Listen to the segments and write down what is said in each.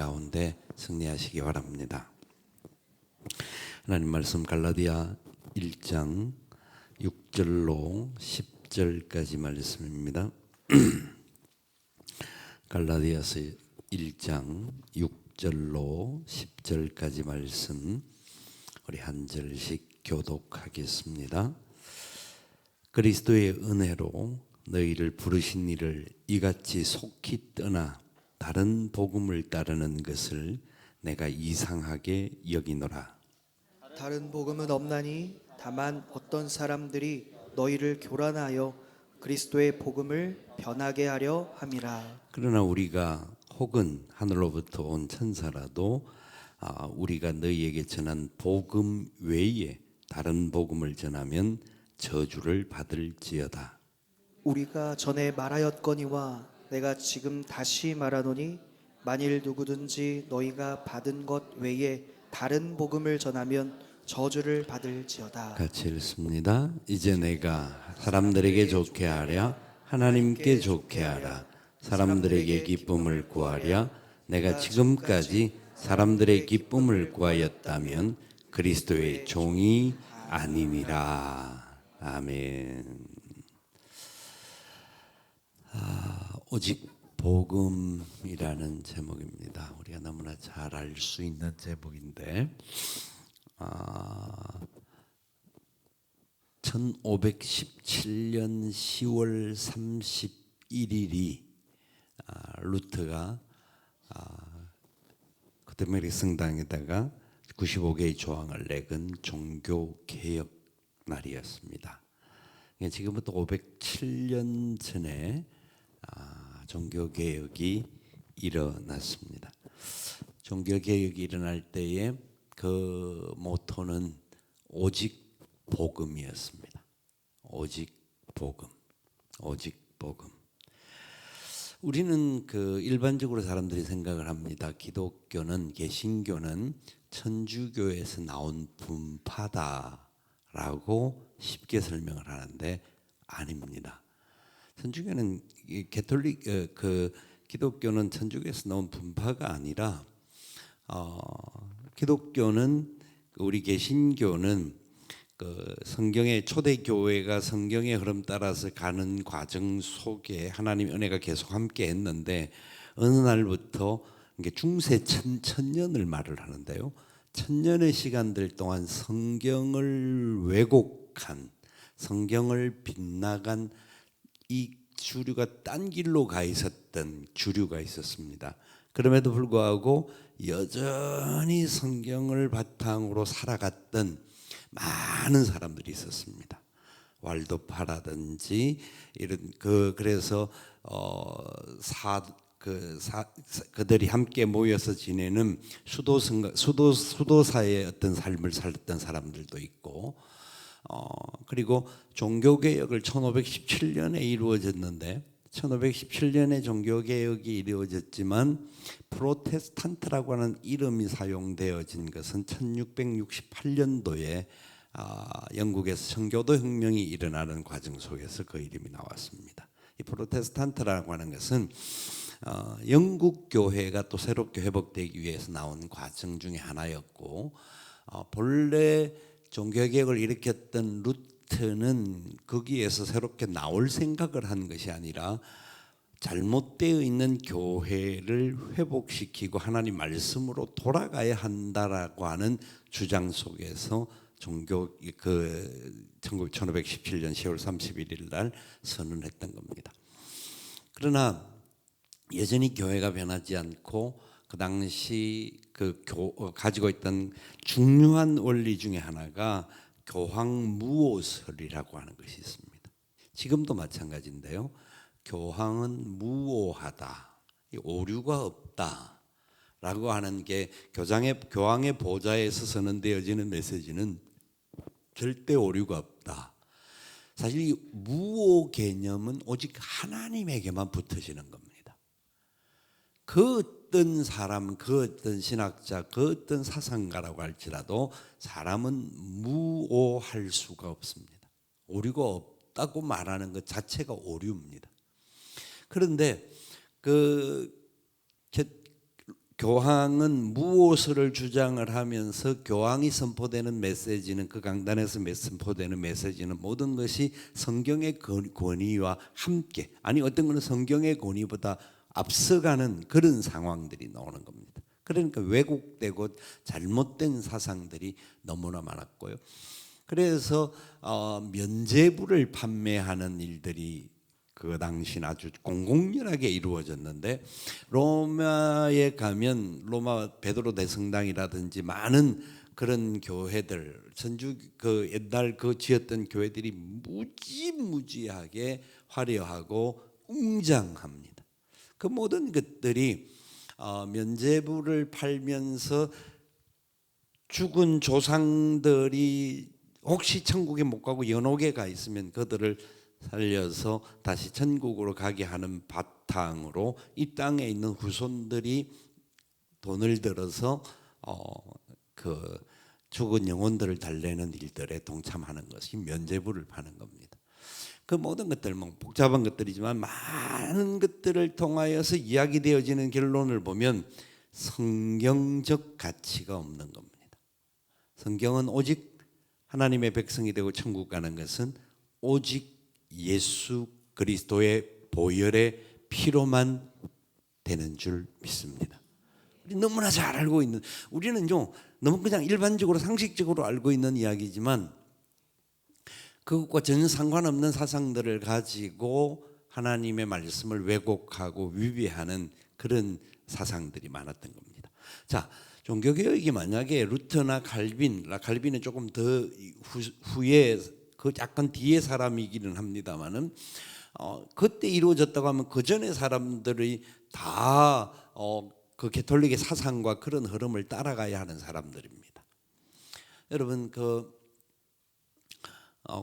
가운데 승리하시기 바랍니다. 하나님 말씀 갈라디아 1장 6절로 10절까지 말씀입니다. 갈라디아서 1장 6절로 10절까지 말씀 우리 한 절씩 교독하겠습니다. 그리스도의 은혜로 너희를 부르신 이를 이같이 속히 떠나 다른 복음을 따르는 것을 내가 이상하게 여기노라. 다른 복음은 없나니 다만 어떤 사람들이 너희를 교란하여 그리스도의 복음을 변하게 하려 함이라. 그러나 우리가 혹은 하늘로부터 온 천사라도 우리가 너희에게 전한 복음 외에 다른 복음을 전하면 저주를 받을지어다. 우리가 전에 말하였거니와 내가 지금 다시 말하노니 만일 누구든지 너희가 받은 것 외에 다른 복음을 전하면 저주를 받을지어다. 같이 읽습니다. 이제 내가 사람들에게 좋게 하랴 하나님께 좋게 하라. 사람들에게 기쁨을 구하랴 내가 지금까지 사람들의 기쁨을 구하였다면 그리스도의 종이 아님이라. 아멘. 오직 복음이라는 제목입니다. 우리가 너무나 잘 알 수 있는 제목인데 1517년 10월 31일이 루터가 구테메리 성당에다가 95개의 조항을 내건 종교개혁 날이었습니다. 지금부터 507년 전에 종교개혁이 일어났습니다. 종교개혁이 일어날 때에 그 모토는 오직 복음이었습니다. 오직 복음, 오직 복음. 우리는 일반적으로 사람들이 생각을 합니다. 기독교는, 개신교는 천주교에서 나온 분파다라고 쉽게 설명을 하는데 아닙니다. 천주교는 기독교는 천주교에서 나온 분파가 아니라 기독교는 우리 개신교는 성경의 초대 교회가 성경의 흐름 따라서 가는 과정 속에 하나님 은혜가 계속 함께 했는데 어느 날부터 중세 천년을 말을 하는데요. 천년의 시간들 동안 성경을 왜곡한, 성경을 빗나간 이 주류가 딴 길로 가 있었던 주류가 있었습니다. 그럼에도 불구하고 여전히 성경을 바탕으로 살아갔던 많은 사람들이 있었습니다. 왈도파라든지 이런 그래서 그들이 함께 모여서 지내는 수도사의 어떤 삶을 살았던 사람들도 있고 그리고 종교개혁을 1517년에 이루어졌는데 1517년에 종교개혁이 이루어졌지만 프로테스탄트라고 하는 이름이 사용되어진 것은 1668년도에 영국에서 청교도 혁명이 일어나는 과정 속에서 그 이름이 나왔습니다. 이 프로테스탄트라고 하는 것은 영국 교회가 또 새롭게 회복되기 위해서 나온 과정 중에 하나였고 본래 종교개혁을 일으켰던 루터는 거기에서 새롭게 나올 생각을 한 것이 아니라 잘못되어 있는 교회를 회복시키고 하나님 말씀으로 돌아가야 한다라고 하는 주장 속에서 1517년 10월 31일 날 선언했던 겁니다. 그러나 여전히 교회가 변하지 않고 그 당시 가지고 있던 중요한 원리 중에 하나가 교황무오설이라고 하는 것이 있습니다. 지금도 마찬가지인데요. 교황은 무오하다, 오류가 없다라고 하는 게 교황의 보좌에서 선언되어지는 메시지는 절대 오류가 없다. 사실 이 무오 개념은 오직 하나님에게만 붙어지는 겁니다. 그 어떤 사람, 그 어떤 신학자, 그 어떤 사상가라고 할지라도 사람은 무오할 수가 없습니다. 오류가 없다고 말하는 것 자체가 오류입니다. 그런데 교황은 무엇을 주장을 하면서 교황이 선포되는 메시지는 그 강단에서 선포되는 메시지는 모든 것이 성경의 권위와 함께 아니 어떤 것은 성경의 권위보다 앞서가는 그런 상황들이 나오는 겁니다. 그러니까 왜곡되고 잘못된 사상들이 너무나 많았고요. 그래서 면죄부를 판매하는 일들이 그 당시는 아주 공공연하게 이루어졌는데 로마에 가면 로마 베드로 대성당이라든지 많은 그런 교회들 전주 그 옛날 그 지었던 교회들이 무지무지하게 화려하고 웅장합니다. 그 모든 것들이 면죄부를 팔면서 죽은 조상들이 혹시 천국에 못 가고 연옥에 가 있으면 그들을 살려서 다시 천국으로 가게 하는 바탕으로 이 땅에 있는 후손들이 돈을 들어서 그 죽은 영혼들을 달래는 일들에 동참하는 것이 면죄부를 파는 겁니다. 그 모든 것들 뭐 복잡한 것들이지만 많은 것들을 통하여서 이야기되어지는 결론을 보면 성경적 가치가 없는 겁니다. 성경은 오직 하나님의 백성이 되고 천국 가는 것은 오직 예수 그리스도의 보혈의 피로만 되는 줄 믿습니다. 너무나 잘 알고 있는 우리는 좀 너무 그냥 일반적으로 상식적으로 알고 있는 이야기지만 그것과 전혀 상관없는 사상들을 가지고 하나님의 말씀을 왜곡하고 위배하는 그런 사상들이 많았던 겁니다. 자, 종교개혁이 만약에 루터나 칼빈은 조금 더 후에 그 약간 뒤에 사람이기는 합니다만은 그때 이루어졌다고 하면 그 전에 사람들이 다 그 가톨릭의 사상과 그런 흐름을 따라가야 하는 사람들입니다. 여러분 그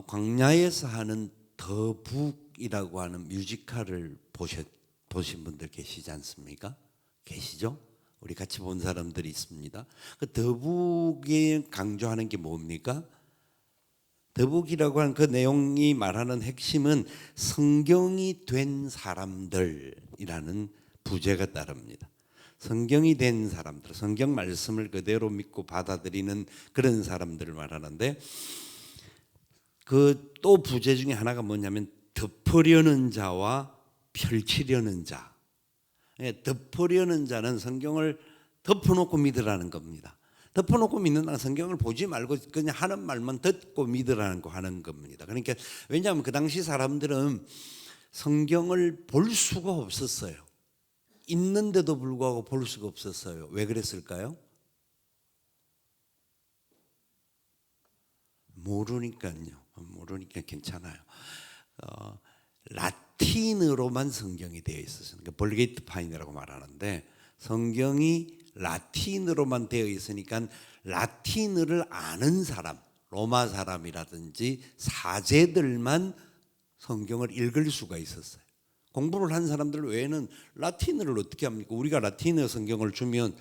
광야에서 하는 더 북이라고 하는 뮤지컬을 보신 분들 계시지 않습니까? 계시죠? 우리 같이 본 사람들이 있습니다. 그 더북이 강조하는 게 뭡니까? 더북이라고 하는 그 내용이 말하는 핵심은 성경이 된 사람들이라는 부제가 따릅니다. 성경이 된 사람들, 성경 말씀을 그대로 믿고 받아들이는 그런 사람들을 말하는데 그 또 부제 중에 하나가 뭐냐면 덮으려는 자와 펼치려는 자. 덮으려는 자는 성경을 덮어놓고 믿으라는 겁니다. 덮어놓고 믿는다는 성경을 보지 말고 그냥 하는 말만 듣고 믿으라는 거 하는 겁니다. 그러니까 왜냐하면 그 당시 사람들은 성경을 볼 수가 없었어요. 있는데도 불구하고 볼 수가 없었어요. 왜 그랬을까요? 모르니까 괜찮아요. 라틴어로만 성경이 되어 있었어요. 그러니까 벌게이트 파인이라고 말하는데 성경이 라틴어로만 되어 있으니까 라틴어를 아는 사람, 로마 사람이라든지 사제들만 성경을 읽을 수가 있었어요. 공부를 한 사람들 외에는 라틴어를 어떻게 합니까? 우리가 라틴어 성경을 주면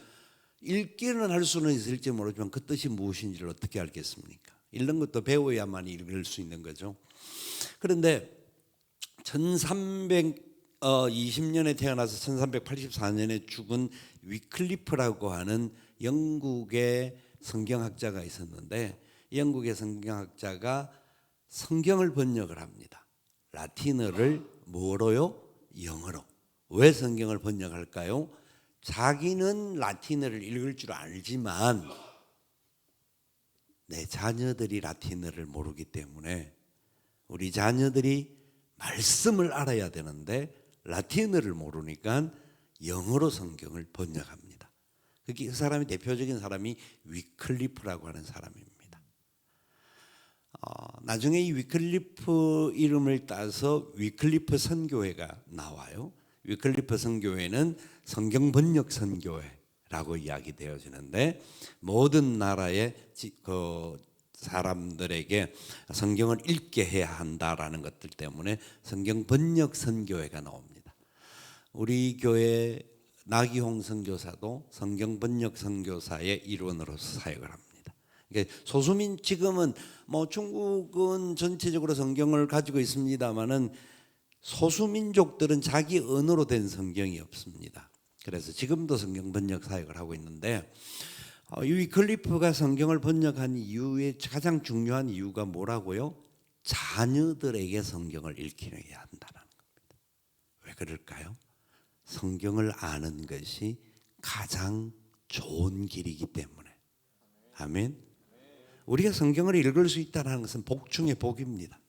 읽기는 할 수는 있을지 모르지만 그 뜻이 무엇인지를 어떻게 알겠습니까? 읽는 것도 배워야만 읽을 수 있는 거죠. 그런데 1320년에 태어나서 1384년에 죽은 위클리프라고 하는 영국의 성경학자가 있었는데 영국의 성경학자가 성경을 번역을 합니다. 라틴어를 뭐로요? 영어로. 왜 성경을 번역할까요? 자기는 라틴어를 읽을 줄 알지만 내 자녀들이 라틴어를 모르기 때문에 우리 자녀들이 말씀을 알아야 되는데 라틴어를 모르니까 영어로 성경을 번역합니다. 그 사람이 대표적인 사람이 위클리프라고 하는 사람입니다. 나중에 이 위클리프 이름을 따서 위클리프 선교회가 나와요. 위클리프 선교회는 성경 번역 선교회라고 이야기되어지는데 모든 나라의 그 사람들에게 성경을 읽게 해야 한다라는 것들 때문에 성경 번역 선교회가 나옵니다. 우리 교회 나기홍 선교사도 성경 번역 선교사의 일원으로서 사역을 합니다. 소수민 지금은 뭐 중국은 전체적으로 성경을 가지고 있습니다만은 소수민족들은 자기 언어로 된 성경이 없습니다. 그래서 지금도 성경 번역 사역을 하고 있는데 이 위클리프가 성경을 번역한 이유의 가장 중요한 이유가 뭐라고요? 자녀들에게 성경을 읽히게 한다는 겁니다. 왜 그럴까요? 성경을 아는 것이 가장 좋은 길이기 때문에. 아멘. 우리가 성경을 읽을 수 있다는 것은 복 중의 복입니다.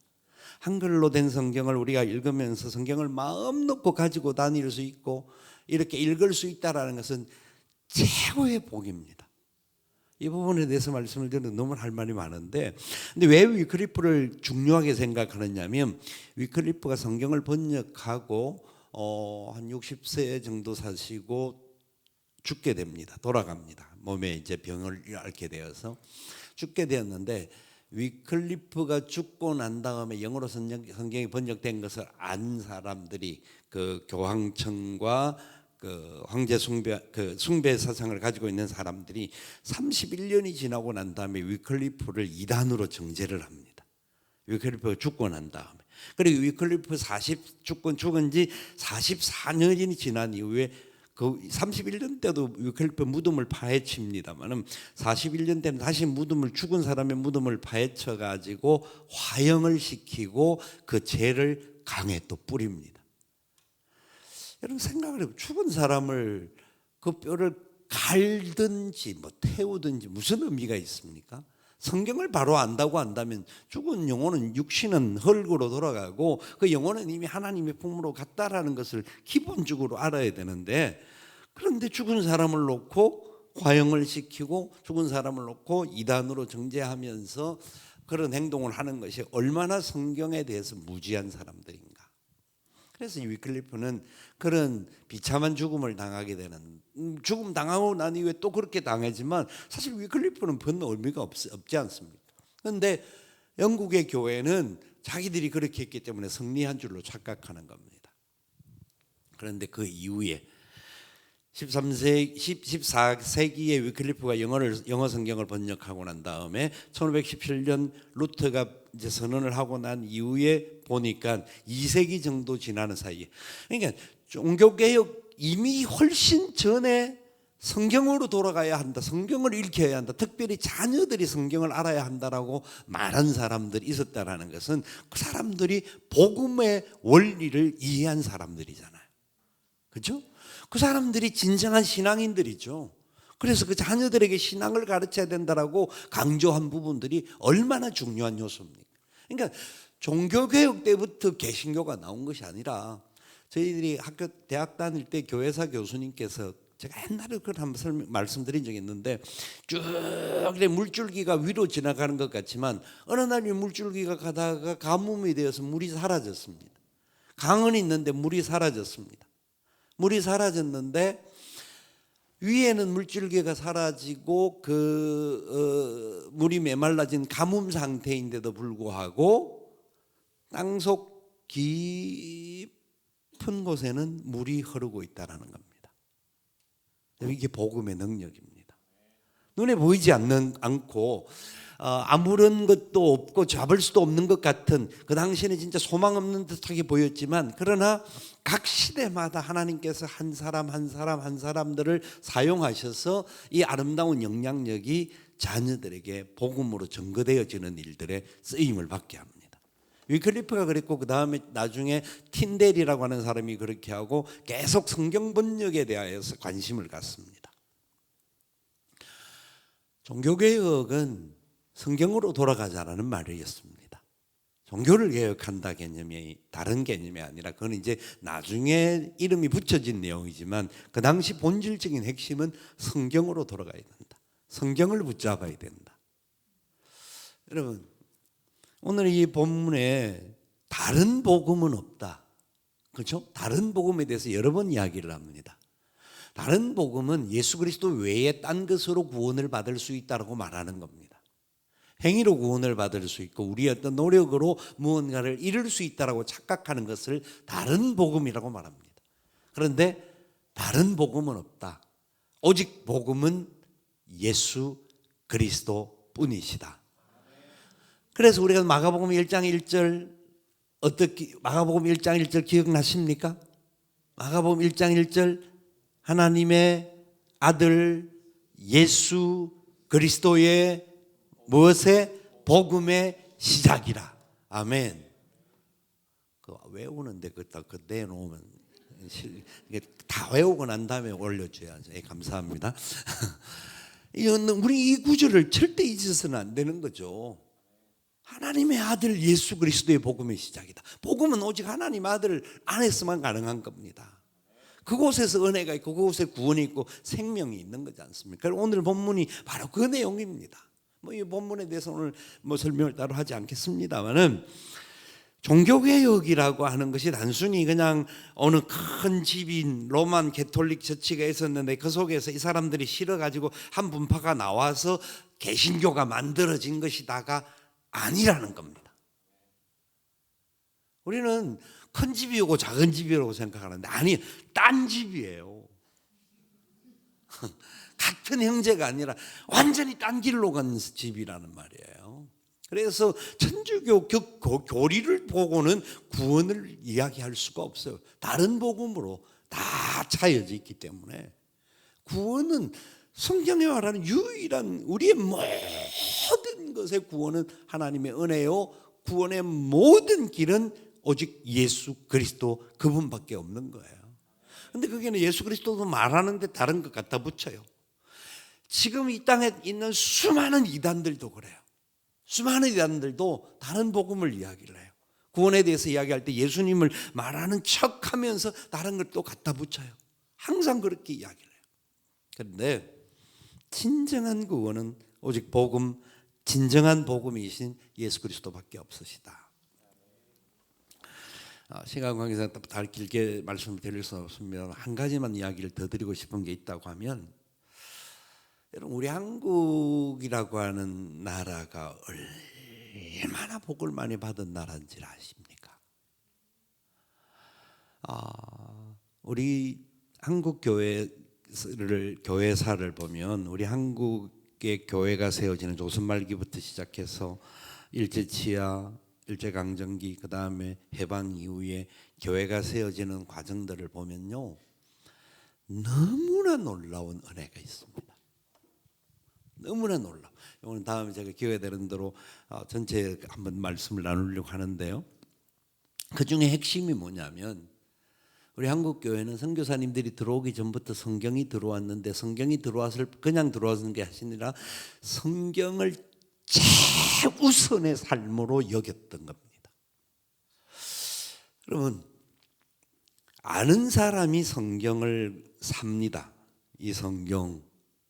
한글로 된 성경을 우리가 읽으면서 성경을 마음 놓고 가지고 다닐 수 있고 이렇게 읽을 수 있다는 것은 최고의 복입니다. 이 부분에 대해서 말씀을 드리는 너무 할 말이 많은데, 근데 왜 위클리프를 중요하게 생각하느냐면 위클리프가 성경을 번역하고 한 60세 정도 사시고 죽게 됩니다. 돌아갑니다. 몸에 이제 병을 앓게 되어서 죽게 되었는데, 위클리프가 죽고 난 다음에 영어로 성경이 번역된 것을 안 사람들이 그 교황청과 그 황제 숭배 사상을 가지고 있는 사람들이 31년이 지나고 난 다음에 위클리프를 이단으로 정죄를 합니다. 위클리프가 죽고 난 다음에. 그리고 위클리프 죽은 지 44년이 지난 이후에 그 31년 때도 위클리프 무덤을 파헤칩니다만은 41년 때는 다시 죽은 사람의 무덤을 파헤쳐 가지고 화형을 시키고 그 죄를 강에 또 뿌립니다. 여러분 생각을 해보면 죽은 사람을 그 뼈를 갈든지 뭐 태우든지 무슨 의미가 있습니까? 성경을 바로 안다고 한다면 죽은 영혼은 육신은 흙으로 돌아가고 그 영혼은 이미 하나님의 품으로 갔다라는 것을 기본적으로 알아야 되는데, 그런데 죽은 사람을 놓고 화형을 시키고 죽은 사람을 놓고 이단으로 정죄하면서 그런 행동을 하는 것이 얼마나 성경에 대해서 무지한 사람들인가. 그래서 이 위클리프는 그런 비참한 죽음을 당하게 되는, 죽음 당하고 난 이후에 또 그렇게 당하지만 사실 위클리프는 별 의미가 없지 않습니까? 그런데 영국의 교회는 자기들이 그렇게 했기 때문에 승리한 줄로 착각하는 겁니다. 그런데 그 이후에 14세기에 위클리프가 영어 성경을 번역하고 난 다음에 1517년 루터가 이제 선언을 하고 난 이후에 보니까 2세기 정도 지나는 사이에, 그러니까 종교개혁 이미 훨씬 전에 성경으로 돌아가야 한다, 성경을 읽혀야 한다, 특별히 자녀들이 성경을 알아야 한다라고 말한 사람들이 있었다라는 것은 그 사람들이 복음의 원리를 이해한 사람들이잖아요. 그렇죠? 그 사람들이 진정한 신앙인들이죠. 그래서 그 자녀들에게 신앙을 가르쳐야 된다라고 강조한 부분들이 얼마나 중요한 요소입니까? 그러니까 종교개혁 때부터 개신교가 나온 것이 아니라, 저희들이 대학 다닐 때 교회사 교수님께서, 제가 옛날에 그걸 한번 말씀드린 적이 있는데, 쭉 물줄기가 위로 지나가는 것 같지만 어느 날 이 물줄기가 가다가 가뭄이 되어서 물이 사라졌습니다. 강은 있는데 물이 사라졌습니다. 물이 사라졌는데 위에는 물줄기가 사라지고 물이 메말라진 가뭄 상태인데도 불구하고 땅속 깊은 곳에는 물이 흐르고 있다는 겁니다. 이게 복음의 능력입니다. 눈에 보이지 않고 아무런 것도 없고 잡을 수도 없는 것 같은, 그 당시에는 진짜 소망 없는 듯하게 보였지만, 그러나 각 시대마다 하나님께서 한 사람들을 사용하셔서 이 아름다운 영향력이 자녀들에게 복음으로 증거되어지는 일들에 쓰임을 받게 합니다. 위클리프가 그랬고, 그 다음에 나중에 틴델이라고 하는 사람이 그렇게 하고 계속 성경 번역에 대하여서 관심을 갖습니다. 종교개혁은 성경으로 돌아가자라는 말이었습니다. 종교를 개혁한다 개념이 다른 개념이 아니라, 그건 이제 나중에 이름이 붙여진 내용이지만 그 당시 본질적인 핵심은 성경으로 돌아가야 된다. 성경을 붙잡아야 된다. 여러분, 오늘 이 본문에 다른 복음은 없다. 그렇죠? 다른 복음에 대해서 여러 번 이야기를 합니다. 다른 복음은 예수 그리스도 외에 딴 것으로 구원을 받을 수 있다고 말하는 겁니다. 행위로 구원을 받을 수 있고 우리의 어떤 노력으로 무언가를 이룰 수 있다고 착각하는 것을 다른 복음이라고 말합니다. 그런데 다른 복음은 없다. 오직 복음은 예수 그리스도 뿐이시다. 그래서 우리가 마가복음 1장 1절 마가복음 1장 1절 기억나십니까? 마가복음 1장 1절 하나님의 아들 예수 그리스도의 무엇의 복음의 시작이라. 아멘. 그 외우는데 그딱 그 내놓으면 이게 다 외우고 난 다음에 올려줘야죠. 예, 감사합니다. 우리 이 구절을 절대 잊어서는 안 되는 거죠. 하나님의 아들 예수 그리스도의 복음의 시작이다. 복음은 오직 하나님 아들 안에서만 가능한 겁니다. 그곳에서 은혜가 있고 그곳에 구원이 있고 생명이 있는 거지 않습니까? 오늘 본문이 바로 그 내용입니다. 이 본문에 대해서 오늘 설명을 따로 하지 않겠습니다만은, 종교개혁이라고 하는 것이 단순히 그냥 어느 큰 집인 로만 개톨릭 처치가 있었는데 그 속에서 이 사람들이 싫어가지고 한 분파가 나와서 개신교가 만들어진 것이다가 아니라는 겁니다. 우리는 큰 집이고 작은 집이라고 생각하는데 아니, 딴 집이에요. 같은 형제가 아니라 완전히 딴 길로 간 집이라는 말이에요. 그래서 천주교 교리를 보고는 구원을 이야기할 수가 없어요. 다른 복음으로 다 차여져 있기 때문에 구원은 성경에 말하는 유일한 우리의 모든 것의 구원은 하나님의 은혜요, 구원의 모든 길은 오직 예수 그리스도 그분밖에 없는 거예요. 근데 거기는 예수 그리스도도 말하는데 다른 것 갖다 붙여요. 지금 이 땅에 있는 수많은 이단들도 그래요. 수많은 이단들도 다른 복음을 이야기를 해요. 구원에 대해서 이야기할 때 예수님을 말하는 척하면서 다른 걸 또 갖다 붙여요. 항상 그렇게 이야기를 해요. 그런데 진정한 구원은 오직 복음, 진정한 복음이신 예수 그리스도밖에 없으시다. 시간 관계상 다 길게 말씀을 드릴 수 없으면 한 가지만 이야기를 더 드리고 싶은 게 있다고 하면, 여러분, 우리 한국이라고 하는 나라가 얼마나 복을 많이 받은 나라인지 아십니까? 우리 한국 교회사를 보면 우리 한국의 교회가 세워지는 조선 말기부터 시작해서 일제치하, 일제강점기, 그 다음에 해방 이후에 교회가 세워지는 과정들을 보면요, 너무나 놀라운 은혜가 있습니다. 너무나 놀라. 오늘 다음에 제가 기회가 되는 대로 전체 한번 말씀을 나누려고 하는데요. 그 중에 핵심이 뭐냐면, 우리 한국 교회는 선교사님들이 들어오기 전부터 성경이 들어왔는데, 성경이 들어왔을 그냥 들어왔는 게 아니라 성경을 최우선의 삶으로 여겼던 겁니다. 여러분, 아는 사람이 성경을 삽니다. 이 성경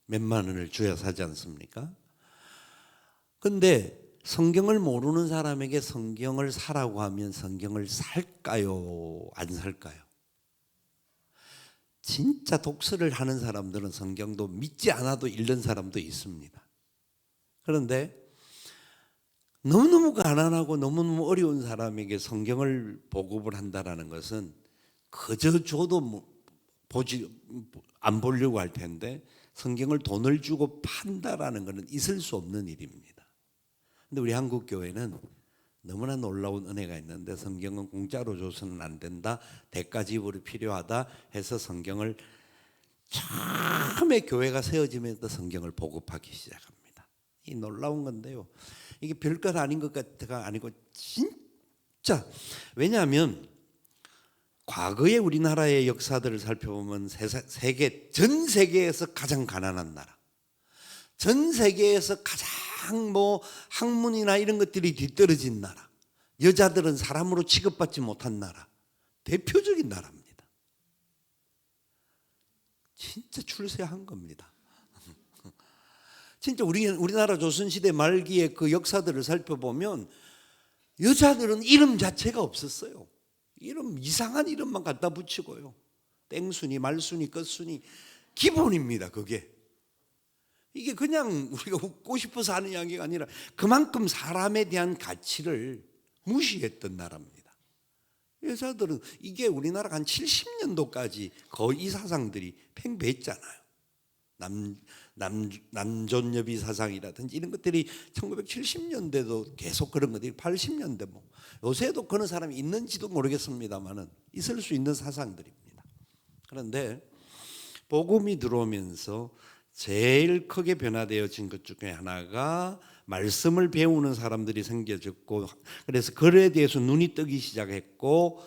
몇만 원을 줘야 사지 않습니까? 근데 성경을 모르는 사람에게 성경을 사라고 하면 성경을 살까요? 안 살까요? 진짜 독서를 하는 사람들은 성경도 믿지 않아도 읽는 사람도 있습니다. 그런데 너무너무 가난하고 너무너무 어려운 사람에게 성경을 보급을 한다는 것은 그저 줘도 안 보려고 할 텐데, 성경을 돈을 주고 판다라는 것은 있을 수 없는 일입니다. 근데 우리 한국 교회는 너무나 놀라운 은혜가 있는데, 성경은 공짜로 줘서는 안 된다, 대가 지불이 필요하다 해서 성경을 처음에 교회가 세워지면서 성경을 보급하기 시작합니다. 이 놀라운 건데요, 이게 별것 아닌 것 같아가 아니고 진짜, 왜냐하면 과거의 우리나라의 역사들을 살펴보면 전 세계에서 가장 가난한 나라, 전 세계에서 가장 학문이나 이런 것들이 뒤떨어진 나라, 여자들은 사람으로 취급받지 못한 나라, 대표적인 나라입니다. 진짜 출세한 겁니다. 진짜 우리나라 조선시대 말기의 그 역사들을 살펴보면 여자들은 이름 자체가 없었어요. 이상한 이름만 갖다 붙이고요. 땡순이, 말순이, 끝순이 기본입니다. 그게. 이게 그냥 우리가 웃고 싶어서 하는 이야기가 아니라 그만큼 사람에 대한 가치를 무시했던 나라입니다. 여자들은, 이게 우리나라가 한 70년도까지 거의 이 사상들이 팽배했잖아요. 남존여비 사상이라든지 이런 것들이 1970년대도 계속 그런 것들이 80년대 요새도 그런 사람이 있는지도 모르겠습니다만은 있을 수 있는 사상들입니다. 그런데 복음이 들어오면서 제일 크게 변화되어진 것 중에 하나가 말씀을 배우는 사람들이 생겨졌고, 그래서 글에 대해서 눈이 뜨기 시작했고,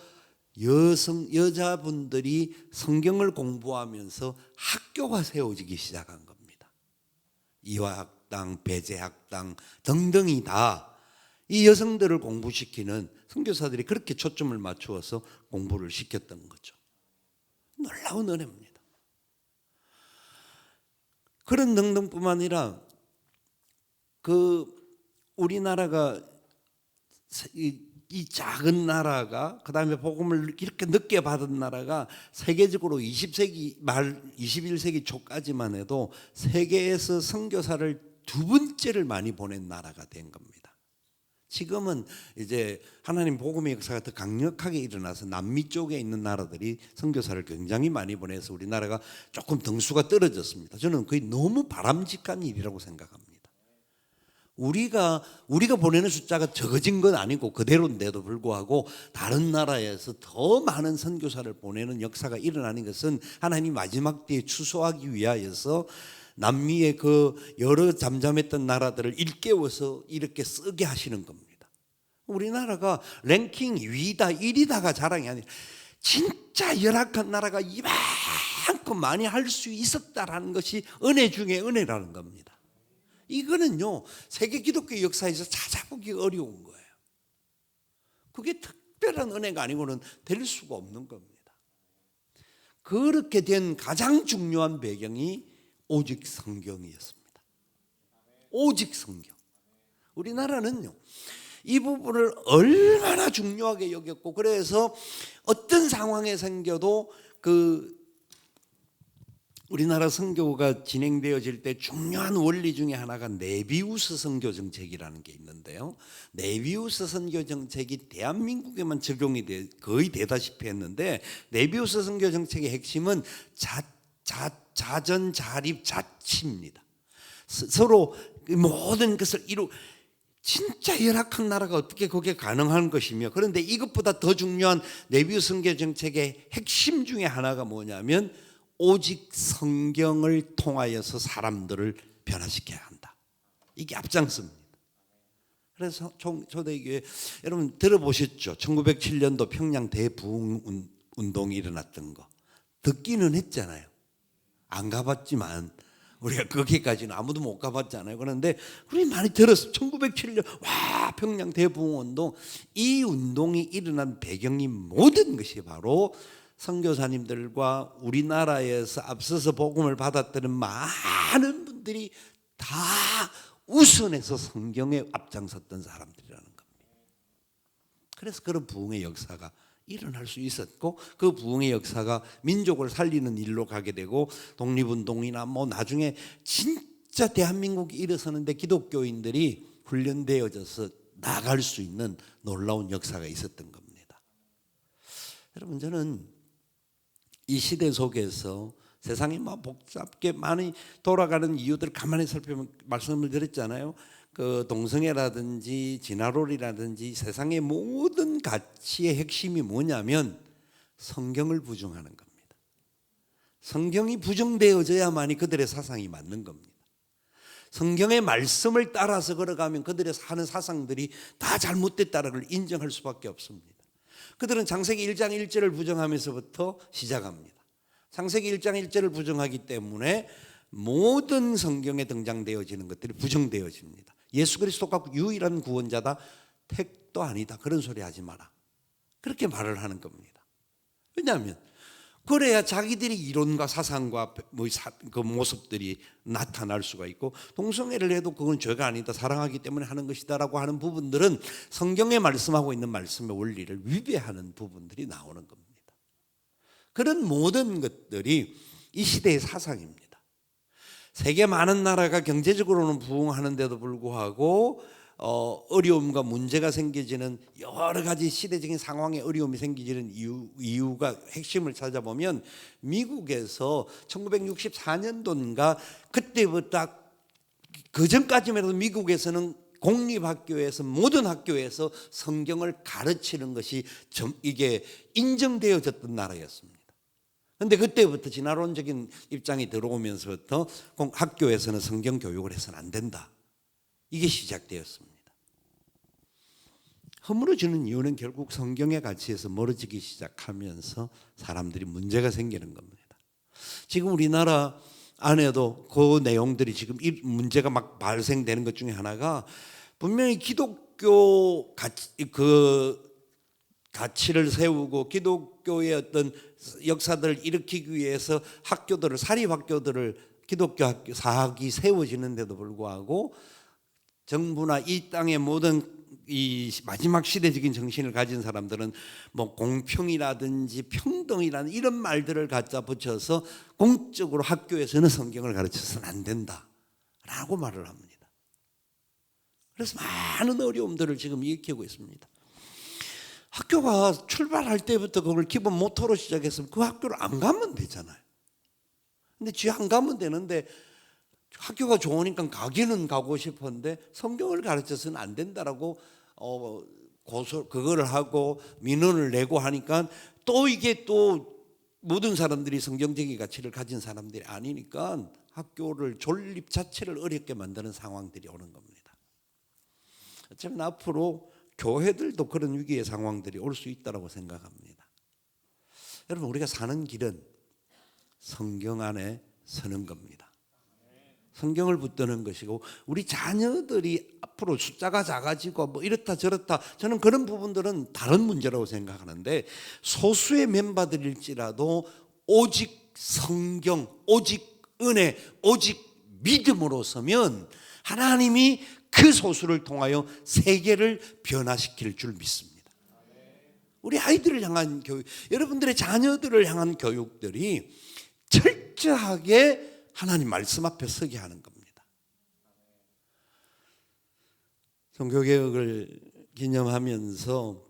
여자분들이 성경을 공부하면서 학교가 세워지기 시작한 겁니다. 이화학당, 배제학당 등등이 다 이 여성들을 공부시키는 선교사들이 그렇게 초점을 맞추어서 공부를 시켰던 거죠. 놀라운 은혜입니다. 그런 등등뿐만 아니라 우리나라가 이 작은 나라가, 그 다음에 복음을 이렇게 늦게 받은 나라가 세계적으로 20세기 말 21세기 초까지만 해도 세계에서 선교사를 두 번째를 많이 보낸 나라가 된 겁니다. 지금은 이제 하나님 복음의 역사가 더 강력하게 일어나서 남미 쪽에 있는 나라들이 선교사를 굉장히 많이 보내서 우리나라가 조금 등수가 떨어졌습니다. 저는 그게 너무 바람직한 일이라고 생각합니다. 우리가 보내는 숫자가 적어진 건 아니고 그대로인데도 불구하고 다른 나라에서 더 많은 선교사를 보내는 역사가 일어나는 것은 하나님 마지막 때에 추수하기 위하여서 남미의 그 여러 잠잠했던 나라들을 일깨워서 이렇게 쓰게 하시는 겁니다. 우리나라가 랭킹 2위다 1위다가 자랑이 아니라 진짜 열악한 나라가 이만큼 많이 할 수 있었다라는 것이 은혜 중에 은혜라는 겁니다. 이거는요, 세계 기독교 역사에서 찾아보기 어려운 거예요. 그게 특별한 은혜가 아니고는 될 수가 없는 겁니다. 그렇게 된 가장 중요한 배경이 오직 성경이었습니다. 오직 성경. 우리나라는요, 이 부분을 얼마나 중요하게 여겼고, 그래서 어떤 상황에 생겨도 우리나라 선교가 진행되어질 때 중요한 원리 중에 하나가 네비우스 선교 정책이라는 게 있는데요. 네비우스 선교 정책이 대한민국에만 적용이 거의 되다시피 했는데, 네비우스 선교 정책의 핵심은 자전, 자립, 자치입니다. 서로 모든 것을 진짜 열악한 나라가 어떻게 그게 가능한 것이며, 그런데 이것보다 더 중요한 네비우스 선교 정책의 핵심 중에 하나가 뭐냐면 오직 성경을 통하여서 사람들을 변화시켜야 한다. 이게 앞장섭니다. 그래서 초대교회 여러분 들어보셨죠? 1907년도 평양 대부흥 운동이 일어났던 거 듣기는 했잖아요. 안 가봤지만 우리가 거기까지는 아무도 못 가봤잖아요. 그런데 우리 많이 들었어요. 1907년 와 평양 대부흥운동, 이 운동이 일어난 배경이 모든 것이 바로 선교사님들과 우리나라에서 앞서서 복음을 받았던 많은 분들이 다 우선해서 성경에 앞장섰던 사람들이라는 겁니다. 그래서 그런 부흥의 역사가 일어날 수 있었고, 그 부흥의 역사가 민족을 살리는 일로 가게 되고, 독립운동이나 나중에 진짜 대한민국이 일어서는데 기독교인들이 훈련되어져서 나갈 수 있는 놀라운 역사가 있었던 겁니다. 여러분, 저는 이 시대 속에서 세상이 복잡게 많이 돌아가는 이유들을 가만히 살펴보면, 말씀을 드렸잖아요. 그 동성애라든지 진화론이라든지 세상의 모든 가치의 핵심이 뭐냐면 성경을 부정하는 겁니다. 성경이 부정되어져야만이 그들의 사상이 맞는 겁니다. 성경의 말씀을 따라서 걸어가면 그들의 하는 사상들이 다 잘못됐다는 걸 인정할 수밖에 없습니다. 그들은 창세기 1장 1절을 부정하면서부터 시작합니다. 창세기 1장 1절을 부정하기 때문에 모든 성경에 등장되어지는 것들이 부정되어집니다. 예수 그리스도가 유일한 구원자다, 택도 아니다, 그런 소리 하지 마라, 그렇게 말을 하는 겁니다. 왜냐하면 그래야 자기들이 이론과 사상과 그 모습들이 나타날 수가 있고, 동성애를 해도 그건 죄가 아니다, 사랑하기 때문에 하는 것이다라고 하는 부분들은 성경에 말씀하고 있는 말씀의 원리를 위배하는 부분들이 나오는 겁니다. 그런 모든 것들이 이 시대의 사상입니다. 세계 많은 나라가 경제적으로는 부흥하는데도 불구하고 어려움과 문제가 생기지는 여러 가지 시대적인 상황에 어려움이 생기지는 이유가 핵심을 찾아보면, 미국에서 1964년도인가 그때부터, 그 전까지만 해도 미국에서는 공립학교에서 모든 학교에서 성경을 가르치는 것이 이게 인정되어졌던 나라였습니다. 근데 그때부터 진화론적인 입장이 들어오면서부터 학교에서는 성경 교육을 해서는 안 된다. 이게 시작되었습니다. 허물어지는 이유는 결국 성경의 가치에서 멀어지기 시작하면서 사람들이 문제가 생기는 겁니다. 지금 우리나라 안에도 그 내용들이 지금 이 문제가 막 발생되는 것 중에 하나가 분명히 기독교 가치를 세우고 기독교의 어떤 역사들을 일으키기 위해서 학교들을 사립학교들을 기독교 학교 사학이 세워지는데도 불구하고 정부나 이 땅의 모든 이 마지막 시대적인 정신을 가진 사람들은 뭐 공평이라든지 평등이라는 이런 말들을 갖다 붙여서 공적으로 학교에서는 성경을 가르쳐서는 안 된다라고 말을 합니다. 그래서 많은 어려움들을 지금 일으키고 있습니다. 학교가 출발할 때부터 그걸 기본 모토로 시작했으면 그 학교를 안 가면 되잖아요. 근데 쥐 안 가면 되는데 학교가 좋으니까 가기는 가고 싶었는데 성경을 가르쳐서는 안 된다라고 그거를 하고 민원을 내고 하니까 또 이게 또 모든 사람들이 성경적인 가치를 가진 사람들이 아니니까 학교를 존립 자체를 어렵게 만드는 상황들이 오는 겁니다. 어쩌면 앞으로 교회들도 그런 위기의 상황들이 올 수 있다고 생각합니다. 여러분, 우리가 사는 길은 성경 안에 서는 겁니다. 성경을 붙드는 것이고 우리 자녀들이 앞으로 숫자가 작아지고 뭐 이렇다 저렇다 저는 그런 부분들은 다른 문제라고 생각하는데 소수의 멤버들일지라도 오직 성경, 오직 은혜, 오직 믿음으로 서면 하나님이 그 소수를 통하여 세계를 변화시킬 줄 믿습니다. 우리 아이들을 향한 교육, 여러분들의 자녀들을 향한 교육들이 철저하게 하나님 말씀 앞에 서게 하는 겁니다. 종교개혁을 기념하면서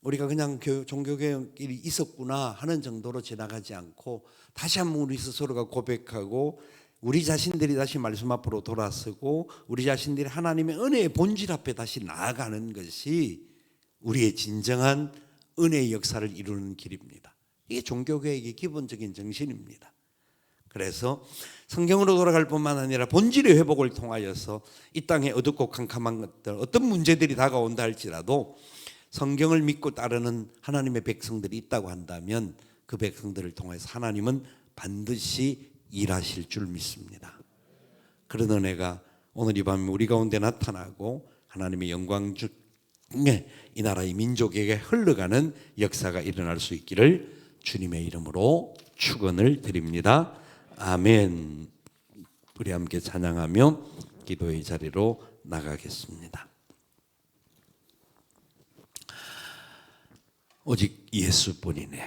우리가 그냥 종교개혁이 있었구나 하는 정도로 지나가지 않고 다시 한번 우리 스스로가 고백하고 우리 자신들이 다시 말씀 앞으로 돌아서고 우리 자신들이 하나님의 은혜의 본질 앞에 다시 나아가는 것이 우리의 진정한 은혜의 역사를 이루는 길입니다. 이게 종교개혁의 기본적인 정신입니다. 그래서 성경으로 돌아갈 뿐만 아니라 본질의 회복을 통하여서 이 땅에 어둡고 캄캄한 것들 어떤 문제들이 다가온다 할지라도 성경을 믿고 따르는 하나님의 백성들이 있다고 한다면 그 백성들을 통해서 하나님은 반드시 일하실 줄 믿습니다. 그런 은혜가 오늘 이 밤에 우리 가운데 나타나고 하나님의 영광 중에 이 나라의 민족에게 흘러가는 역사가 일어날 수 있기를 주님의 이름으로 축원을 드립니다. 아멘. 우리 함께 찬양하며 기도의 자리로 나가겠습니다. 오직 예수뿐이네.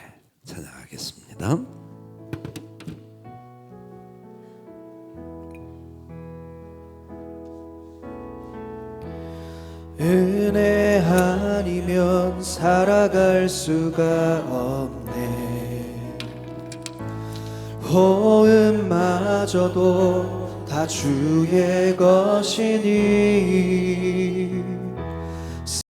찬양하겠습니다. 은혜 아니면 살아갈 수가 없네. 호흡마저도 다 주의 것이니